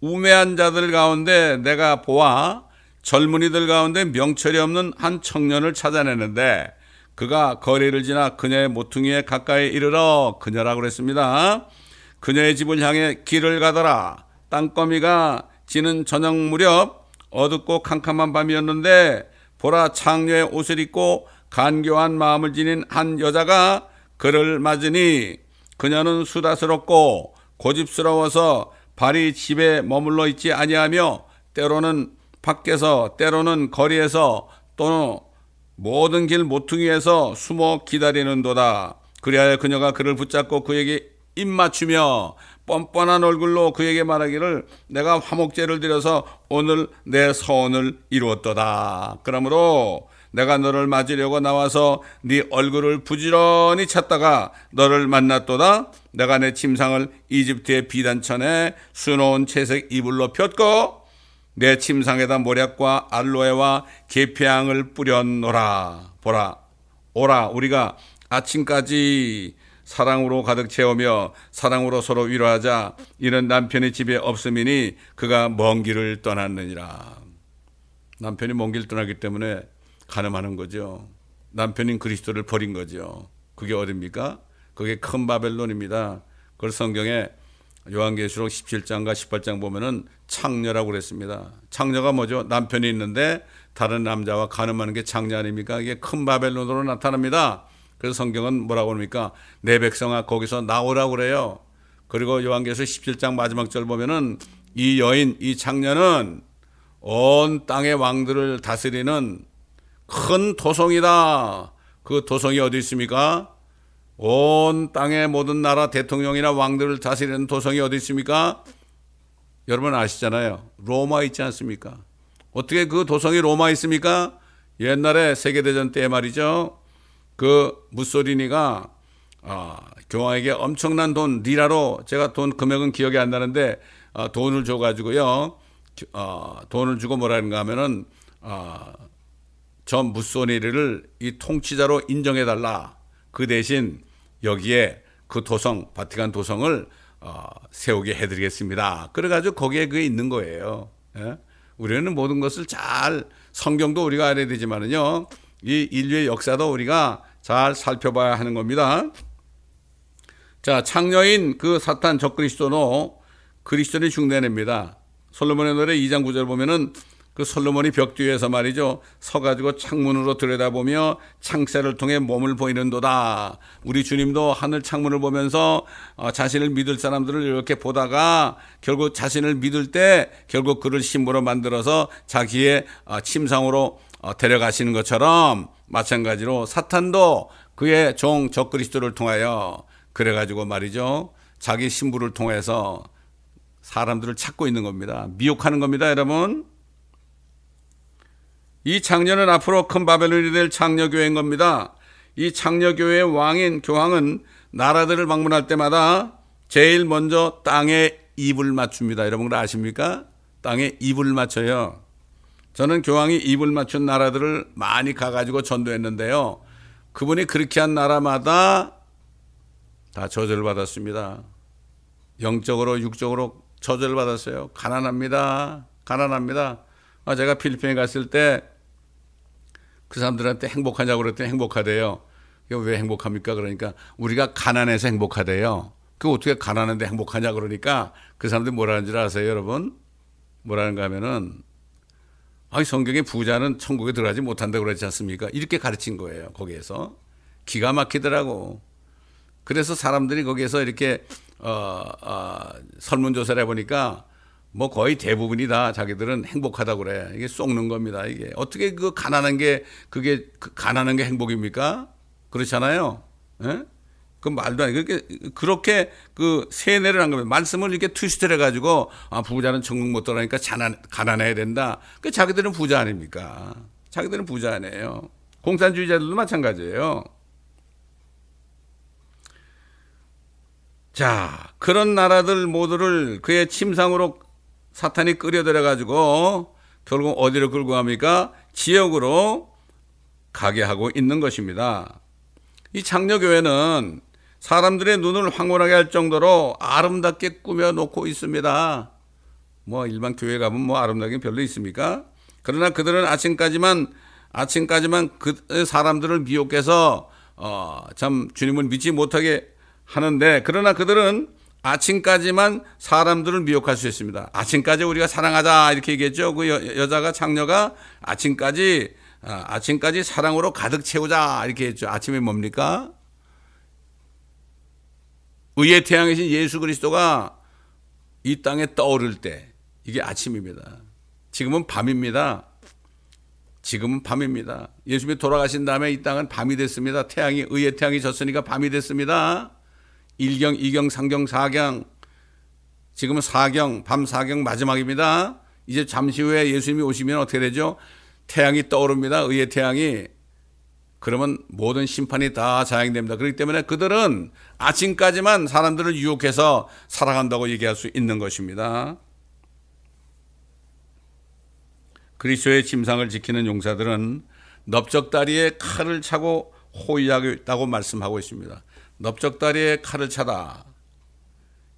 [SPEAKER 1] 우매한 자들 가운데 내가 보아 젊은이들 가운데 명철이 없는 한 청년을 찾아내는데 그가 거리를 지나 그녀의 모퉁이에 가까이 이르러, 그녀라고 그랬습니다. 그녀의 집을 향해 길을 가더라. 땅거미가 지는 저녁 무렵 어둡고 캄캄한 밤이었는데 보라, 창녀의 옷을 입고 간교한 마음을 지닌 한 여자가 그를 맞으니 그녀는 수다스럽고 고집스러워서 발이 집에 머물러 있지 아니하며 때로는 밖에서 때로는 거리에서 또는 모든 길 모퉁이에서 숨어 기다리는도다. 그리하여 그녀가 그를 붙잡고 그에게 입맞추며 뻔뻔한 얼굴로 그에게 말하기를 내가 화목제를 드려서 오늘 내 서원을 이루었도다. 그러므로 내가 너를 맞으려고 나와서 네 얼굴을 부지런히 찾다가 너를 만났도다. 내가 내 침상을 이집트의 비단천에 수놓은 채색 이불로 폈고 내 침상에다 모략과 알로에와 계피향을 뿌렸노라. 보라, 오라, 우리가 아침까지 사랑으로 가득 채우며 사랑으로 서로 위로하자. 이는 남편이 집에 없음이니 그가 먼 길을 떠났느니라. 남편이 먼 길 떠나기 때문에 간음하는 거죠. 남편인 그리스도를 버린 거죠. 그게 어딥니까? 그게 큰 바벨론입니다. 그걸 성경에 요한계시록 17장과 18장 보면은 창녀라고 그랬습니다. 창녀가 뭐죠? 남편이 있는데 다른 남자와 간음하는 게 창녀 아닙니까? 이게 큰 바벨론으로 나타납니다. 그래서 성경은 뭐라고 합니까? 내 백성아 거기서 나오라고 그래요. 그리고 요한계시록 17장 마지막 절 보면은 이 여인, 이 창녀는 온 땅의 왕들을 다스리는 큰 도성이다. 그 도성이 어디 있습니까? 온 땅의 모든 나라 대통령이나 왕들을 다스리는 도성이 어디 있습니까? 여러분 아시잖아요. 로마 있지 않습니까? 어떻게 그 도성이 로마에 있습니까? 옛날에 세계대전 때 말이죠. 그 무소리니가 교황에게 엄청난 돈, 리라로, 제가 돈 금액은 기억이 안 나는데 돈을 줘가지고요. 돈을 주고 뭐라는가 하면은 저 무소리니를 이 통치자로 인정해달라. 그 대신 여기에 그 도성, 바티칸 도성을 세우게 해드리겠습니다. 그래가지고 거기에 그게 있는 거예요. 예? 우리는 모든 것을 잘, 성경도 우리가 알아야 되지만은요, 이 인류의 역사도 우리가 잘 살펴봐야 하는 겁니다. 자, 창녀인 그 사탄 적그리스도노 그리스도를 흉내냅니다. 솔로몬의 노래 2장 9절 보면은 그 솔로몬이 벽 뒤에서 말이죠. 서가지고 창문으로 들여다보며 창세를 통해 몸을 보이는도다. 우리 주님도 하늘 창문을 보면서 자신을 믿을 사람들을 이렇게 보다가 결국 자신을 믿을 때 결국 그를 신부로 만들어서 자기의 침상으로 데려가시는 것처럼 마찬가지로 사탄도 그의 종 적그리스도를 통하여 그래가지고 말이죠. 자기 신부를 통해서 사람들을 찾고 있는 겁니다. 미혹하는 겁니다, 여러분. 이 창녀는 앞으로 큰 바벨론이 될 창녀교회인 겁니다. 이 창녀교회의 왕인 교황은 나라들을 방문할 때마다 제일 먼저 땅에 입을 맞춥니다. 여러분 아십니까? 땅에 입을 맞춰요. 저는 교황이 입을 맞춘 나라들을 많이 가가지고 전도했는데요. 그분이 그렇게 한 나라마다 다 저절받았습니다. 영적으로 육적으로 저절받았어요. 가난합니다. 가난합니다. 제가 필리핀에 갔을 때 그 사람들한테 행복하냐고 그랬더니 행복하대요. 왜 행복합니까? 그러니까 우리가 가난해서 행복하대요. 그 어떻게 가난한데 행복하냐 그러니까 그 사람들이 뭐라는 줄 아세요, 여러분? 뭐라는가 하면은 성경에 부자는 천국에 들어가지 못한다고 그러지 않습니까? 이렇게 가르친 거예요. 거기에서 기가 막히더라고. 그래서 사람들이 거기에서 이렇게 설문조사를 해보니까 뭐 거의 대부분이 다 자기들은 행복하다고 그래. 이게 속는 겁니다. 이게 어떻게 그 가난한 게 가난한 게 행복입니까? 그렇잖아요. 예? 그 말도 안 돼. 그렇게 그 세뇌를 한 겁니다. 말씀을 이렇게 트위스트를 해가지고 부자는 천국 못 들어가니까 가난해야 된다. 그 자기들은 부자 아닙니까? 자기들은 부자 아니에요. 공산주의자들도 마찬가지예요. 자, 그런 나라들 모두를 그의 침상으로 사탄이 끌어들여가지고 결국 어디로 끌고 갑니까? 지옥으로 가게 하고 있는 것입니다. 이 창녀교회는 사람들의 눈을 황홀하게 할 정도로 아름답게 꾸며놓고 있습니다. 뭐 일반 교회 가면 뭐 아름다운 게 별로 있습니까? 그러나 그들은 아침까지만 그 사람들을 미혹해서 참 주님을 믿지 못하게 하는데, 그러나 그들은 아침까지만 사람들을 미혹할 수 있습니다. 아침까지 우리가 사랑하자 이렇게 얘기했죠. 그 여자가 창녀가 아침까지 사랑으로 가득 채우자 이렇게 했죠. 아침이 뭡니까? 의의 태양이신 예수 그리스도가 이 땅에 떠오를 때 이게 아침입니다. 지금은 밤입니다. 지금은 밤입니다. 예수님이 돌아가신 다음에 이 땅은 밤이 됐습니다. 의의 태양이 졌으니까 밤이 됐습니다. 1경, 2경, 3경, 4경, 지금은 4경, 밤 4경 마지막입니다. 이제 잠시 후에 예수님이 오시면 어떻게 되죠? 태양이 떠오릅니다. 의의 태양이. 그러면 모든 심판이 다 자행됩니다. 그렇기 때문에 그들은 아침까지만 사람들을 유혹해서 살아간다고 얘기할 수 있는 것입니다. 그리스도의 침상을 지키는 용사들은 넓적다리에 칼을 차고 호위하고 있다고 말씀하고 있습니다. 넓적다리에 칼을 차다.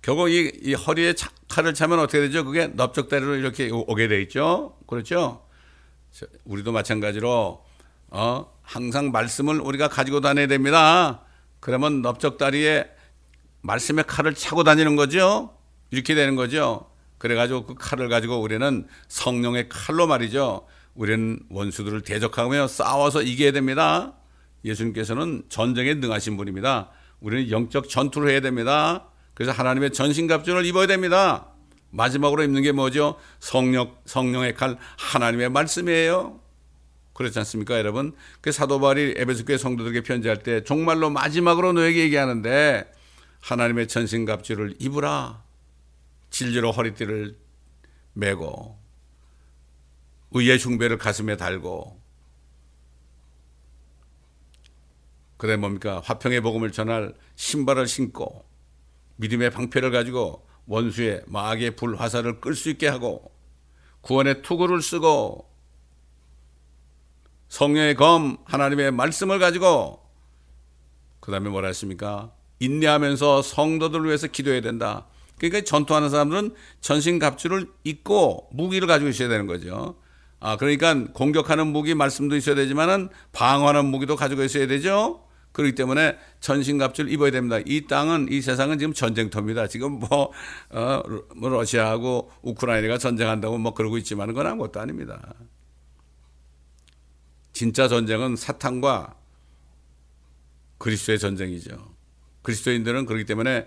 [SPEAKER 1] 결국 이 허리에 칼을 차면 어떻게 되죠? 그게 넓적다리로 이렇게 오게 돼 있죠. 그렇죠? 우리도 마찬가지로 항상 말씀을 우리가 가지고 다녀야 됩니다. 그러면 넓적다리에 말씀의 칼을 차고 다니는 거죠. 이렇게 되는 거죠. 그래가지고 그 칼을 가지고 우리는 성령의 칼로 말이죠. 우리는 원수들을 대적하며 싸워서 이겨야 됩니다. 예수님께서는 전쟁에 능하신 분입니다. 우리는 영적 전투를 해야 됩니다. 그래서 하나님의 전신갑주를 입어야 됩니다. 마지막으로 입는 게 뭐죠? 성령의 칼, 하나님의 말씀이에요. 그렇지 않습니까, 여러분? 그 사도 바울이 에베소 교회 성도들에게 편지할 때 정말로 마지막으로 너에게 얘기하는데 하나님의 전신갑주를 입으라. 진리로 허리띠를 메고 의의 흉배를 가슴에 달고, 그다음에 뭡니까? 화평의 복음을 전할 신발을 신고 믿음의 방패를 가지고 원수의 마귀의 불화살을 끌 수 있게 하고 구원의 투구를 쓰고 성령의 검 하나님의 말씀을 가지고, 그 다음에 뭐라 했습니까? 인내하면서 성도들을 위해서 기도해야 된다. 그러니까 전투하는 사람들은 전신갑주를 입고 무기를 가지고 있어야 되는 거죠. 그러니까 공격하는 무기 말씀도 있어야 되지만은 방어하는 무기도 가지고 있어야 되죠. 그렇기 때문에 전신갑주를 입어야 됩니다. 이 세상은 지금 전쟁터입니다. 지금 뭐 러시아하고 우크라이나가 전쟁한다고 뭐 그러고 있지만 그건 아무것도 아닙니다. 진짜 전쟁은 사탄과 그리스도의 전쟁이죠. 그리스도인들은 그렇기 때문에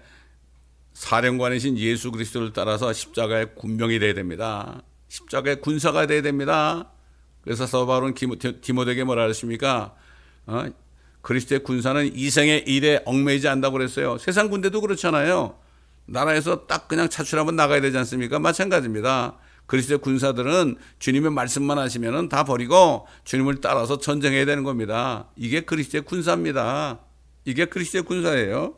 [SPEAKER 1] 사령관이신 예수 그리스도를 따라서 십자가의 군병이 되어야 됩니다. 십자가의 군사가 되어야 됩니다. 그래서 사도 바울은 디모데에게 뭐라 하십니까? 그리스도의 군사는 이생의 일에 얽매이지 않는다고 그랬어요. 세상 군대도 그렇잖아요. 나라에서 딱 그냥 차출하면 나가야 되지 않습니까? 마찬가지입니다. 그리스도의 군사들은 주님의 말씀만 하시면은 다 버리고 주님을 따라서 전쟁해야 되는 겁니다. 이게 그리스도의 군사입니다. 이게 그리스도의 군사예요.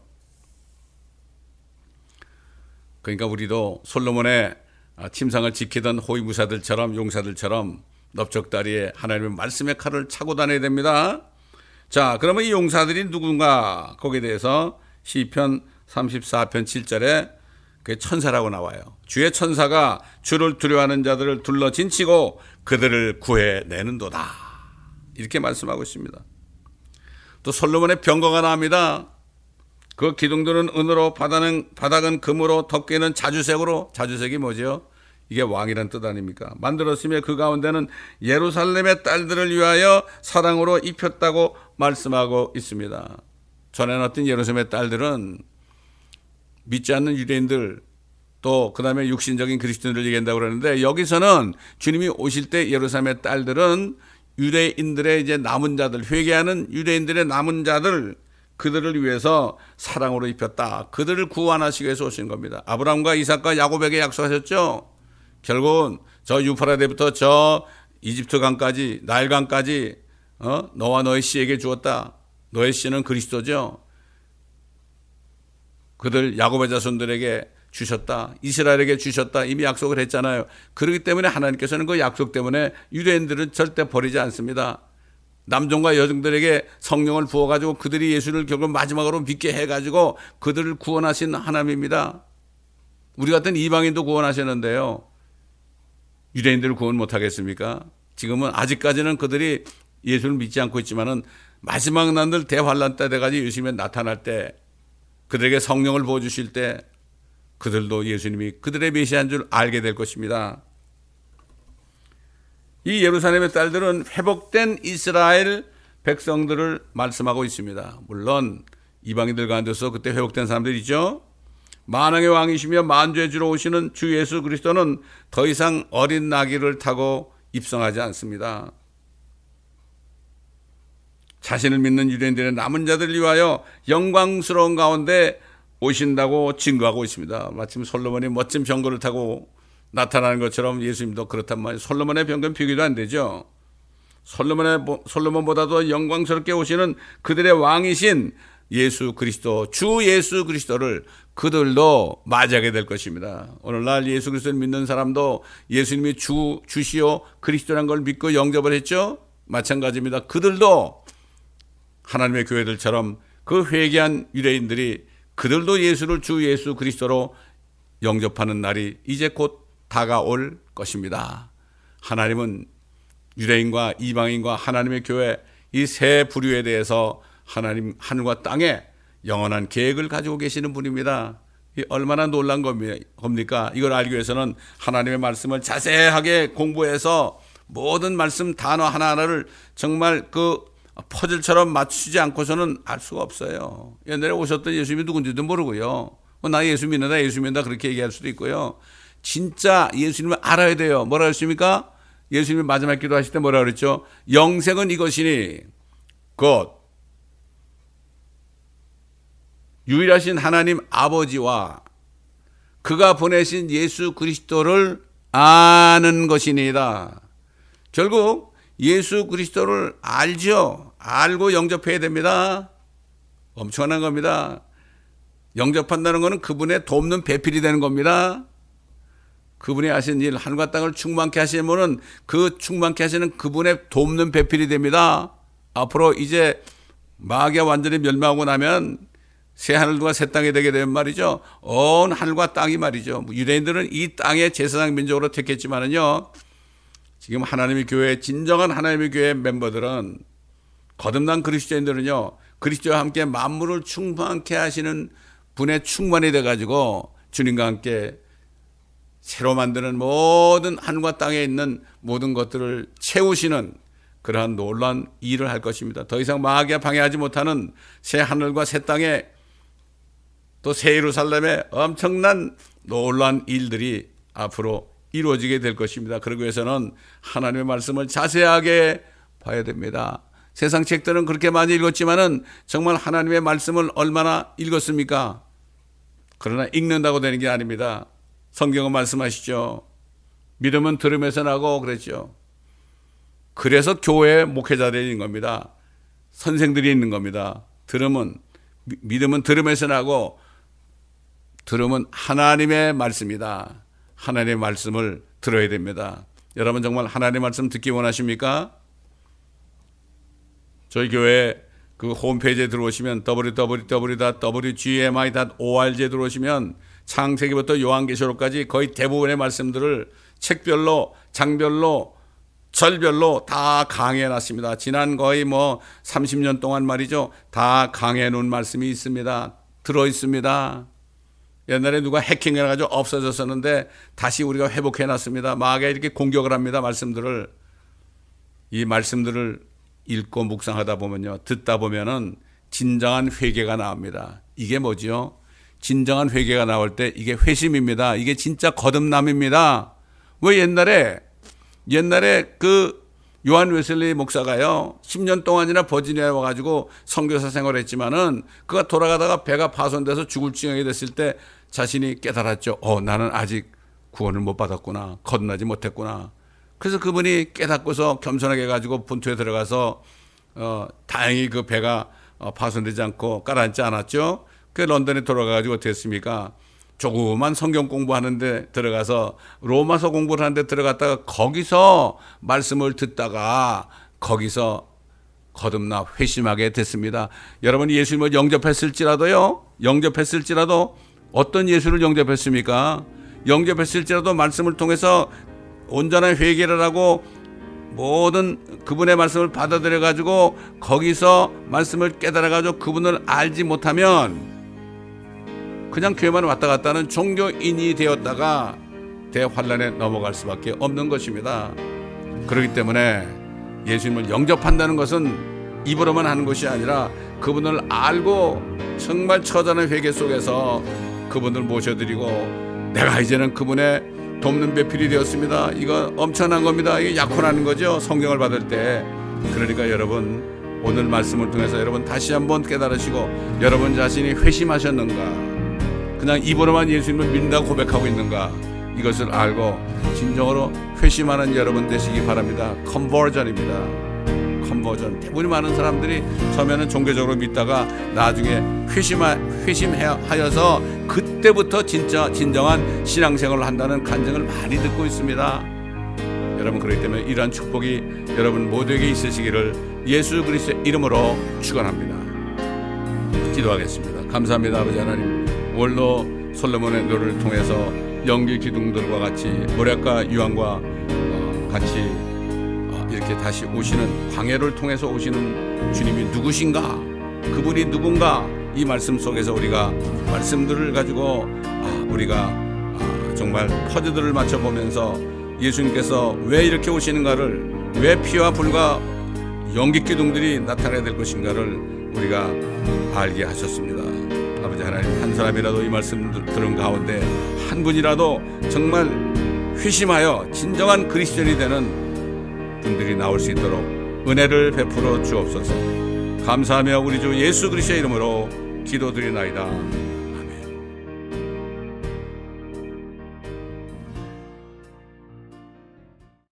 [SPEAKER 1] 그러니까 우리도 솔로몬의 침상을 지키던 호위무사들처럼 용사들처럼 넓적다리에 하나님의 말씀의 칼을 차고 다녀야 됩니다. 자, 그러면 이 용사들이 누군가? 거기에 대해서 시편 34편 7절에 그 천사라고 나와요. 주의 천사가 주를 두려워하는 자들을 둘러 진치고 그들을 구해내는도다. 이렇게 말씀하고 있습니다. 또 솔로몬의 병거가 나옵니다. 그 기둥들은 은으로, 바닥은 금으로, 덮개는 자주색으로. 자주색이 뭐죠? 이게 왕이란 뜻 아닙니까? 만들었으며 그 가운데는 예루살렘의 딸들을 위하여 사랑으로 입혔다고 말씀하고 있습니다. 전에 나왔던 예루살렘의 딸들은 믿지 않는 유대인들, 또 그 다음에 육신적인 그리스도인들을 얘기한다고 그러는데, 여기서는 주님이 오실 때 예루살렘의 딸들은 유대인들의 이제 남은 자들, 회개하는 유대인들의 남은 자들, 그들을 위해서 사랑으로 입혔다. 그들을 구원하시기 위해서 오신 겁니다. 아브라함과 이삭과 야곱에게 약속하셨죠. 결국은 저 유프라데부터 저 이집트 강까지, 나일강까지 너와 너의 씨에게 주었다. 너의 씨는 그리스도죠. 그들 야곱의 자손들에게 주셨다. 이스라엘에게 주셨다. 이미 약속을 했잖아요. 그렇기 때문에 하나님께서는 그 약속 때문에 유대인들은 절대 버리지 않습니다. 남종과 여종들에게 성령을 부어가지고 그들이 예수를 결국 마지막으로 믿게 해가지고 그들을 구원하신 하나님입니다. 우리 같은 이방인도 구원하셨는데요. 유대인들을 구원 못하겠습니까? 지금은 아직까지는 그들이 예수를 믿지 않고 있지만은 마지막 날들 대환란 때 돼가지고 예수님이 나타날 때 그들에게 성령을 부어주실 때 그들도 예수님이 그들의 메시아인 줄 알게 될 것입니다. 이 예루살렘의 딸들은 회복된 이스라엘 백성들을 말씀하고 있습니다. 물론 이방인들 가운데서 그때 회복된 사람들이죠. 만왕의 왕이시며 만주의 주로 오시는 주 예수 그리스도는 더 이상 어린 나귀를 타고 입성하지 않습니다. 자신을 믿는 유대인들의 남은 자들을 위하여 영광스러운 가운데 오신다고 증거하고 있습니다. 마침 솔로몬이 멋진 병거를 타고 나타나는 것처럼 예수님도 그렇단 말이에요. 솔로몬의 병거는 비교도 안 되죠. 솔로몬보다도 영광스럽게 오시는 그들의 왕이신 예수 그리스도, 주 예수 그리스도를 그들도 맞이하게 될 것입니다. 오늘날 예수 그리스도를 믿는 사람도 예수님이 주시오 그리스도라는 걸 믿고 영접을 했죠. 마찬가지입니다. 그들도 하나님의 교회들처럼 그 회개한 유대인들이 그들도 예수를 주 예수 그리스도로 영접하는 날이 이제 곧 다가올 것입니다. 하나님은 유대인과 이방인과 하나님의 교회 이 세 부류에 대해서 하나님 하늘과 땅에 영원한 계획을 가지고 계시는 분입니다. 얼마나 놀란 겁니까? 이걸 알기 위해서는 하나님의 말씀을 자세하게 공부해서 모든 말씀 단어 하나하나를 정말 그 퍼즐처럼 맞추지 않고서는 알 수가 없어요. 옛날에 오셨던 예수님이 누군지도 모르고요. 나 예수 믿는다, 예수 믿는다 그렇게 얘기할 수도 있고요. 진짜 예수님을 알아야 돼요. 뭐라 그랬습니까? 예수님이 마지막 기도하실 때 뭐라 그랬죠? 영생은 이것이니 곧 유일하신 하나님 아버지와 그가 보내신 예수 그리스도를 아는 것이니이다. 결국 예수 그리스도를 알죠. 알고 영접해야 됩니다. 엄청난 겁니다. 영접한다는 것은 그분의 돕는 배필이 되는 겁니다. 그분이 하신 일, 하늘과 땅을 충만케 하시는 분은 그 충만케 하시는 그분의 돕는 배필이 됩니다. 앞으로 이제 마귀가 완전히 멸망하고 나면 새 하늘과 새 땅이 되게 되면 말이죠. 온 하늘과 땅이 말이죠. 유대인들은 이 땅의 제사장 민족으로 택했지만은요. 지금 하나님의 교회, 진정한 하나님의 교회 멤버들은 거듭난 그리스도인들은요. 그리스도와 함께 만물을 충만케 하시는 분의 충만이 돼가지고 주님과 함께 새로 만드는 모든 하늘과 땅에 있는 모든 것들을 채우시는 그러한 놀라운 일을 할 것입니다. 더 이상 마귀가 방해하지 못하는 새 하늘과 새 땅에 또 새 예루살렘에 엄청난 놀라운 일들이 앞으로 이루어지게 될 것입니다. 그러기 위해서는 하나님의 말씀을 자세하게 봐야 됩니다. 세상 책들은 그렇게 많이 읽었지만은 정말 하나님의 말씀을 얼마나 읽었습니까? 그러나 읽는다고 되는 게 아닙니다. 성경은 말씀하시죠. 믿음은 들음에서 나고 그랬죠. 그래서 교회 목회자들이 있는 겁니다. 선생들이 있는 겁니다. 믿음은 들음에서 나고 들음은 하나님의 말씀이다. 하나님의 말씀을 들어야 됩니다. 여러분 정말 하나님의 말씀 듣기 원하십니까? 저희 교회 그 홈페이지에 들어오시면 www.wgmi.org에 들어오시면 창세기부터 요한계시록까지 거의 대부분의 말씀들을 책별로, 장별로, 절별로 다 강해해 놨습니다. 지난 거의 30년 동안 말이죠. 다 강해해 놓은 말씀이 있습니다. 들어 있습니다. 옛날에 누가 해킹해가지고 없어졌었는데 다시 우리가 회복해 놨습니다. 마귀가 이렇게 공격을 합니다. 말씀들을. 이 말씀들을 읽고 묵상하다 보면요. 듣다 보면은 진정한 회개가 나옵니다. 이게 뭐지요? 진정한 회개가 나올 때 이게 회심입니다. 이게 진짜 거듭남입니다. 왜 옛날에 그 요한 웨슬리 목사가요 10년 동안이나 버지니아에 와가지고 선교사 생활을 했지만은 그가 돌아가다가 배가 파손돼서 죽을 지경이 됐을 때 자신이 깨달았죠. 나는 아직 구원을 못 받았구나. 거듭나지 못했구나. 그래서 그분이 깨닫고서 겸손하게 해가지고 본토에 들어가서 다행히 그 배가 파손되지 않고 가라앉지 않았죠. 그 런던에 돌아가가지고 어떻게 했습니까? 조그만 성경 공부하는데 들어가서 로마서 공부를 하는데 들어갔다가 거기서 말씀을 듣다가 거기서 거듭나 회심하게 됐습니다. 여러분이 예수님을 영접했을지라도 어떤 예수를 영접했습니까? 영접했을지라도 말씀을 통해서 온전한 회개를 하고 모든 그분의 말씀을 받아들여 가지고 거기서 말씀을 깨달아 가지고 그분을 알지 못하면 그냥 교회만 왔다 갔다 하는 종교인이 되었다가 대환란에 넘어갈 수밖에 없는 것입니다. 그렇기 때문에 예수님을 영접한다는 것은 입으로만 하는 것이 아니라 그분을 알고 정말 처절한 회개 속에서 그분을 모셔드리고 내가 이제는 그분의 돕는 배필이 되었습니다. 이거 엄청난 겁니다. 이게 약혼하는 거죠. 성경을 받을 때. 그러니까 여러분 오늘 말씀을 통해서 여러분 다시 한번 깨달으시고 여러분 자신이 회심하셨는가, 그냥 입으로만 예수님을 믿는다고 고백하고 있는가, 이것을 알고 진정으로 회심하는 여러분 되시기 바랍니다. 컨버전입니다. 컨버전. 대부분 많은 사람들이 처음에는 종교적으로 믿다가 나중에 회심하여서 그때부터 진정한 신앙생활을 한다는 간증을 많이 듣고 있습니다. 여러분 그렇기 때문에 이러한 축복이 여러분 모두에게 있으시기를 예수 그리스도의 이름으로 축원합니다. 기도하겠습니다. 감사합니다. 아버지 하나님, 오늘도 솔로몬의 노래를 통해서 연기 기둥들과 같이 모략과 유황과 같이 이렇게 다시 오시는 광야를 통해서 오시는 주님이 누구신가, 그분이 누군가, 이 말씀 속에서 우리가 말씀들을 가지고 우리가 정말 퍼즐들을 맞춰보면서 예수님께서 왜 이렇게 오시는가를, 왜 피와 불과 연기 기둥들이 나타나야 될 것인가를 우리가 알게 하셨습니다. 아버지 하나님, 한 사람이라도 이 말씀 들은 가운데 한 분이라도 정말 회심하여 진정한 그리스도인이 되는 분들이 나올 수 있도록 은혜를 베풀어 주옵소서. 감사하며 우리 주 예수 그리스도의 이름으로 기도드리나이다.